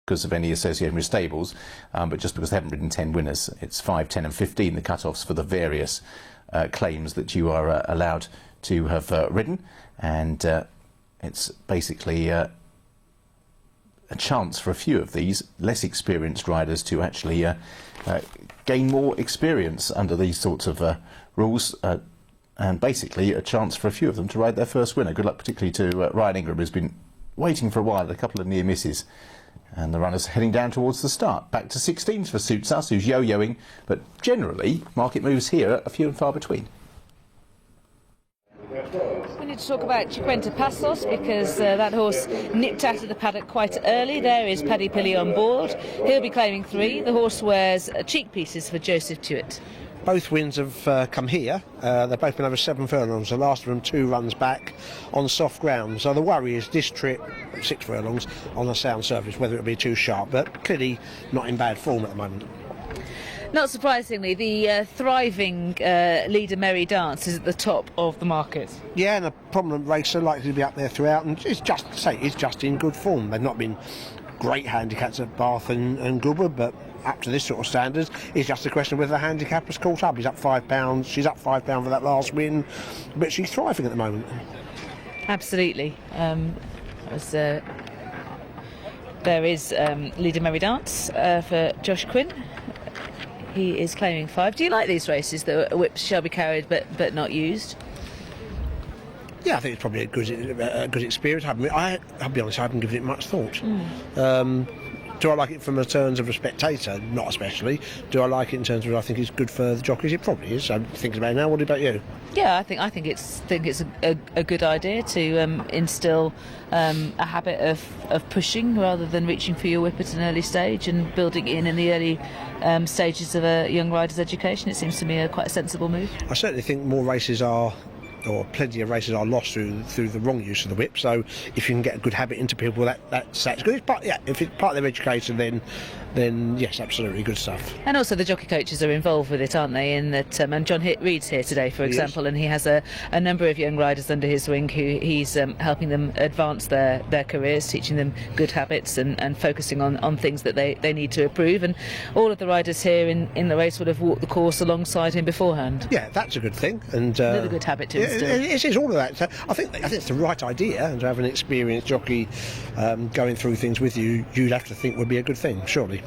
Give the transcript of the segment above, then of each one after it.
because of any association with stables, but just because they haven't ridden 10 winners. It's 5, 10 and 15, the cut-offs for the various claims that you are allowed to have ridden, and it's basically a chance for a few of these less experienced riders to actually gain more experience under these sorts of rules, and basically a chance for a few of them to ride their first winner. Good luck particularly to Ryan Ingram, who's been waiting for a while, a couple of near misses, and the runners heading down towards the start. Back to 16s for Suits Us, who's yo-yoing, but generally market moves here are few and far between. We need to talk about Cinquenta Passos, because that horse nipped out of the paddock quite early. There is Paddy Pilley on board. He'll be claiming 3. The horse wears cheek pieces for Joseph Tuitt. Both wins have come here. They've both been over 7 furlongs. The last of them 2 runs back on soft ground. So the worry is this trip, 6 furlongs on a sound surface, whether it'll be too sharp. But clearly not in bad form at the moment. Not surprisingly, the thriving leader Merry Dance is at the top of the market. Yeah, and a prominent racer likely to be up there throughout, and it's just in good form. They've not been great handicaps at Bath and Goodwood, but up to this sort of standards, it's just a question of whether the handicap has caught up. He's up £5. She's up £5 for that last win, but she's thriving at the moment. Absolutely. There is leader Merry Dance for Josh Quinn. He is claiming 5. Do you like these races that whips shall be carried but not used? Yeah, I think it's probably a good experience. I'll be honest, I haven't given it much thought. Do I like it from the terms of a spectator? Not especially. Do I like it in terms of I think it's good for the jockeys? It probably is. I'm thinking about it now. What about you? Yeah, I think it's a good idea to instill a habit of pushing rather than reaching for your whip at an early stage and building in the early stages of a young rider's education. It seems to me quite a sensible move. I certainly think more races are, or plenty of races are lost through the wrong use of the whip. So if you can get a good habit into people, that's good. But yeah, if it's part of their education, then yes, absolutely good stuff. And also the jockey coaches are involved with it, aren't they? In that, and John Reed's here today, for example, and he has a number of young riders under his wing who he's helping them advance their careers, teaching them good habits and focusing on things that they need to improve. And all of the riders here in the race would have walked the course alongside him beforehand. Yeah, that's a good thing. And another good habit to instill. It's all of that. So I think it's the right idea, and to have an experienced jockey going through things with you, you'd have to think would be a good thing, surely.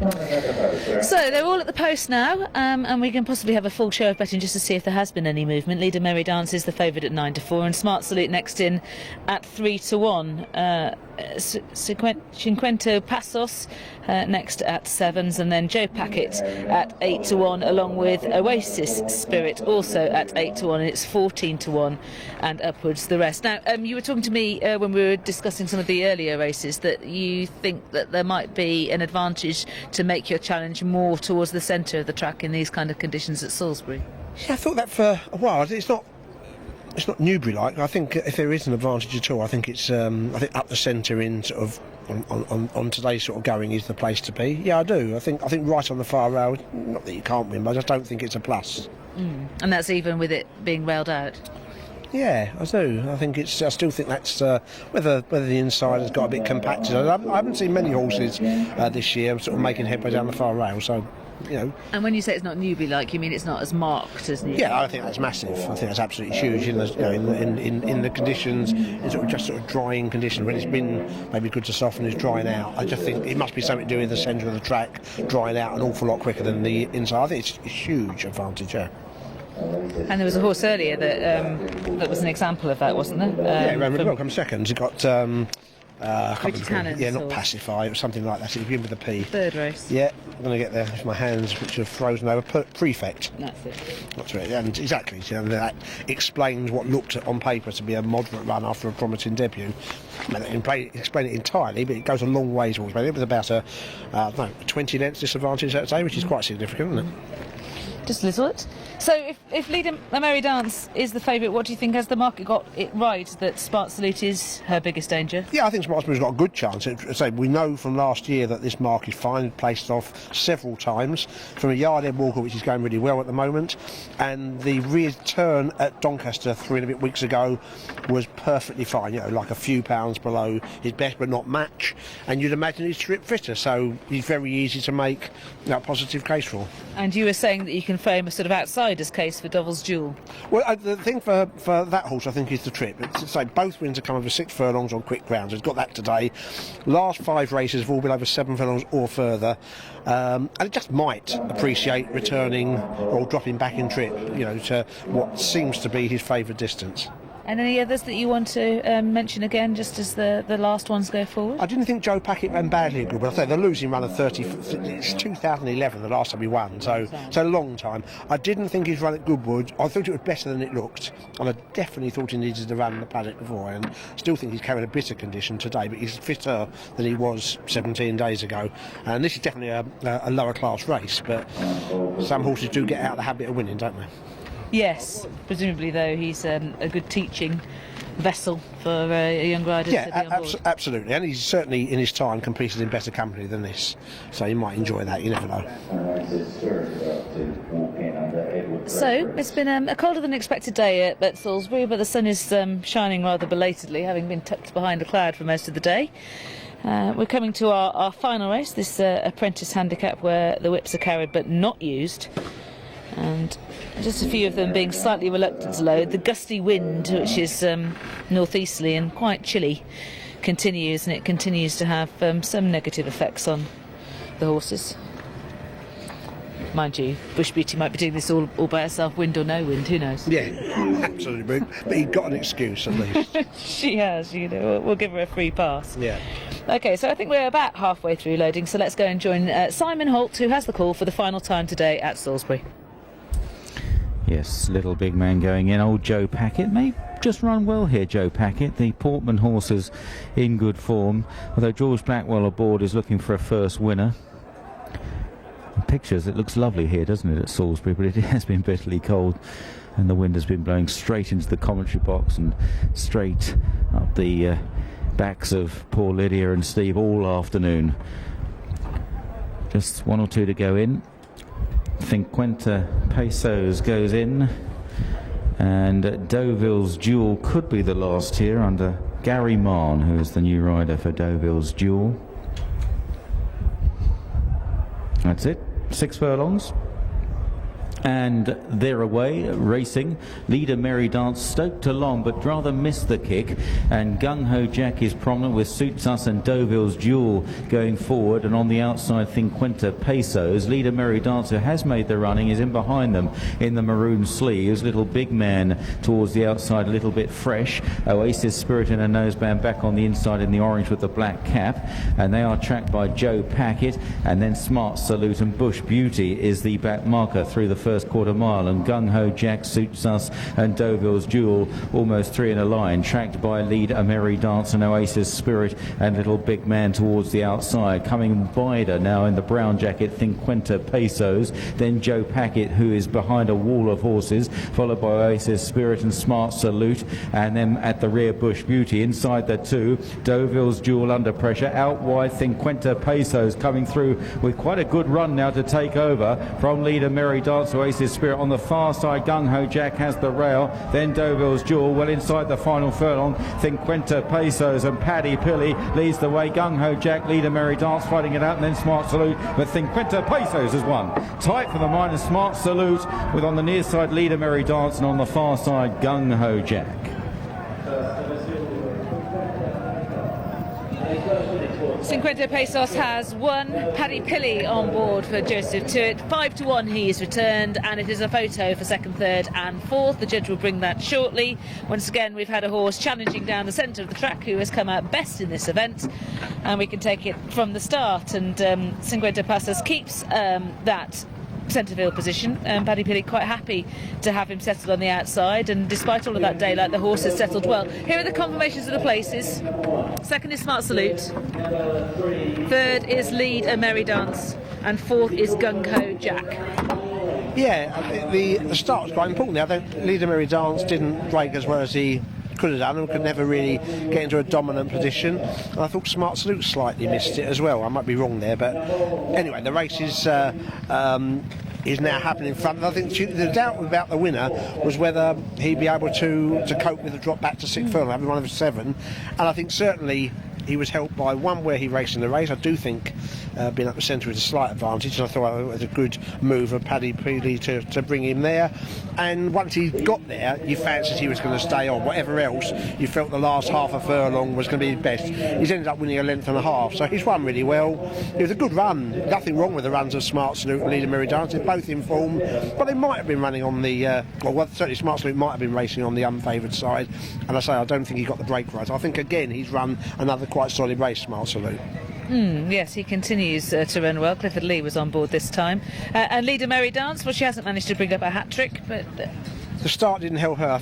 So they're all at the post now, and we can possibly have a full show of betting just to see if there has been any movement. Leader Merry Dance is the favourite at 9-4, and Smart Salute next in at 3-1. Cinquenta Passos next at 7s, and then Joe Packet at 8-1, along with Oasis Spirit also at 8-1, and it's 14-1 and upwards the rest. Now, you were talking to me when we were discussing some of the earlier races that you think that there might be an advantage to make your challenge more towards the centre of the track in these kind of conditions at Salisbury. Yeah, I thought that for a while. It's not Newbury-like. I think if there is an advantage at all, I think it's up the centre in sort of on today's sort of going is the place to be. Yeah, I do. I think right on the far rail. Not that you can't win, but I just don't think it's a plus. And that's even with it being railed out. Yeah, I do. I still think that's whether the inside has got a bit compacted. I haven't seen many horses this year sort of making headway down the far rail. So, you know. And when you say it's not Newbury-like, you mean it's not as marked as Newbury? Yeah, I think that's massive. I think that's absolutely huge in the conditions, in sort of drying conditions when it's been maybe good to soften, it's drying out. I just think it must be something to do with the centre of the track drying out an awful lot quicker than the inside. I think it's a huge advantage. Yeah. And there was a horse earlier that was an example of that, wasn't there? Yeah, it ran really well. Come second. He got Cannons, not Pacify, it was something like that. It began with a P. Third race. Yeah, I'm going to get there with my hands, which are frozen over. Prefect. That's it. That's right, and exactly. That explains what looked on paper to be a moderate run after a promising debut. I mean, explain it entirely, but it goes a long way towards it. It was about a 20 lengths disadvantage that day, which is quite significant, isn't it? Just a little bit. So if Lead a Merry Dance is the favourite, what do you think? Has the market got it right that Smart Salute is her biggest danger? Yeah, I think Smartsbury's got a good chance. We know from last year that this mark is fine, placed off several times from a yard-end walker, which is going really well at the moment, and the return at Doncaster 3 and a bit weeks ago was perfectly fine, like a few pounds below his best but not match, and you'd imagine he's trip fitter, so he's very easy to make a positive case for. And you were saying that you can frame a sort of outsider's case for Devil's Duel. Well, the thing for that horse, I think, is the trip. Both wins have come over 6 furlongs on quick grounds. He's got that today. Last 5 races have all been over 7 furlongs or further. And it just might appreciate returning or dropping back in trip, to what seems to be his favoured distance. And any others that you want to mention again, just as the last ones go forward? I didn't think Joe Packett ran badly at Goodwood. I say the losing run of 30. It's 2011, the last time he won, so it's a long time. I didn't think his run at Goodwood. I thought it was better than it looked, and I definitely thought he needed to run the paddock before. And still think he's carrying a bit of condition today, but he's fitter than he was 17 days ago. And this is definitely a lower class race, but some horses do get out of the habit of winning, don't they? Yes, presumably though he's a good teaching vessel for a young rider to be on board. Absolutely, and he's certainly in his time competed in better company than this, so you might enjoy that, you never know. So it's been a colder than expected day at Salisbury, but the sun is shining rather belatedly, having been tucked behind a cloud for most of the day. We're coming to our final race, this apprentice handicap where the whips are carried but not used, and just a few of them being slightly reluctant to load. The gusty wind, which is northeasterly and quite chilly, continues, and it continues to have some negative effects on the horses. Mind you, Bush Beauty might be doing this all by herself, wind or no wind, who knows? Yeah, absolutely, but he's got an excuse at least. She has, we'll give her a free pass. Yeah. OK, so I think we're about halfway through loading, so let's go and join Simon Holt, who has the call for the final time today at Salisbury. Yes, little big man going in. Old Joe Packett may just run well here, Joe Packett. The Portman horses in good form, although George Blackwell aboard is looking for a first winner. Pictures, it looks lovely here, doesn't it, at Salisbury, but it has been bitterly cold, and the wind has been blowing straight into the commentary box and straight up the backs of poor Lydia and Steve all afternoon. Just 1 or 2 to go in. 50 pesos goes in, and Deauville's Duel could be the last here under Gary Mann, who is the new rider for Deauville's Duel. That's it, 6 furlongs. And they're away, racing. Leader Merry Dance stoked along, but rather missed the kick. And Gung Ho Jack is prominent with Suits Us and Deauville's Duel going forward. And on the outside, 50 pesos. Leader Merry Dance, who has made the running, is in behind them in the maroon sleeves. Little big man towards the outside, a little bit fresh. Oasis Spirit in a noseband back on the inside in the orange with the black cap. And they are tracked by Joe Packett. And then Smart Salute and Bush Beauty is the back marker through the first quarter mile, and Gung Ho Jack, Suits Us and Deauville's Duel almost 3 in a line, tracked by Lead a Merry Dance and Oasis Spirit and Little Big Man towards the outside. Coming wider now in the brown jacket, 50 pesos, then Joe Packett, who is behind a wall of horses, followed by Oasis Spirit and Smart Salute, and then at the rear Bush Beauty. Inside the 2, Deauville's Duel under pressure, out wide 50 pesos coming through with quite a good run now to take over from Lead a Merry Dance. Oasis Spirit on the far side, Gung Ho Jack has the rail, then Deauville's Duel well inside the final furlong, 50 pesos, and Paddy Pilly leads the way. Gung Ho Jack, Leader Merry Dance fighting it out, and then Smart Salute, but 50 pesos has won. Tight for the minor, Smart Salute with on the near side Leader Merry Dance, and on the far side Gung Ho Jack. 50 pesos has won. Paddy Pilly on board for Joseph Tuitt. 5-1 he is returned, and it is a photo for 2nd, 3rd and 4th. The judge will bring that shortly. Once again, we've had a horse challenging down the centre of the track who has come out best in this event, and we can take it from the start. And 50 pesos keeps that centre field position, and Paddy Pilly quite happy to have him settled on the outside, and despite all of that daylight the horse has settled well. Here are the confirmations of the places. 2nd is Smart Salute, 3rd is Lead a Merry Dance, and 4th is Gung Ho Jack. Yeah, the start was quite important. I think Leader Merry Dance didn't break as well as he could have done and could never really get into a dominant position. And I thought Smart Salute slightly missed it as well. I might be wrong there, but anyway, the race is now happening in front. And I think the doubt about the winner was whether he'd be able to cope with a drop back to 6th furlong, having one of 7. And I think certainly he was helped by one where he raced in the race. I do think being up the centre is a slight advantage, and I thought it was a good move of Paddy Peely to bring him there. And once he got there, you fancied he was going to stay on. Whatever else, you felt the last half a furlong was going to be his best. He's ended up winning a length and a half, so he's run really well. It was a good run. Nothing wrong with the runs of Smart Salute and Leader Merry Dance. They're both in form, but they might have been running on the well, certainly Smart Salute might have been racing on the unfavoured side. And I say I don't think he got the break right. I think again he's run another quite solid race, Smart Salute. Yes, he continues to run well. Clifford Lee was on board this time. And Leader Merry Dance, well, she hasn't managed to bring up a hat-trick, but The start didn't help her.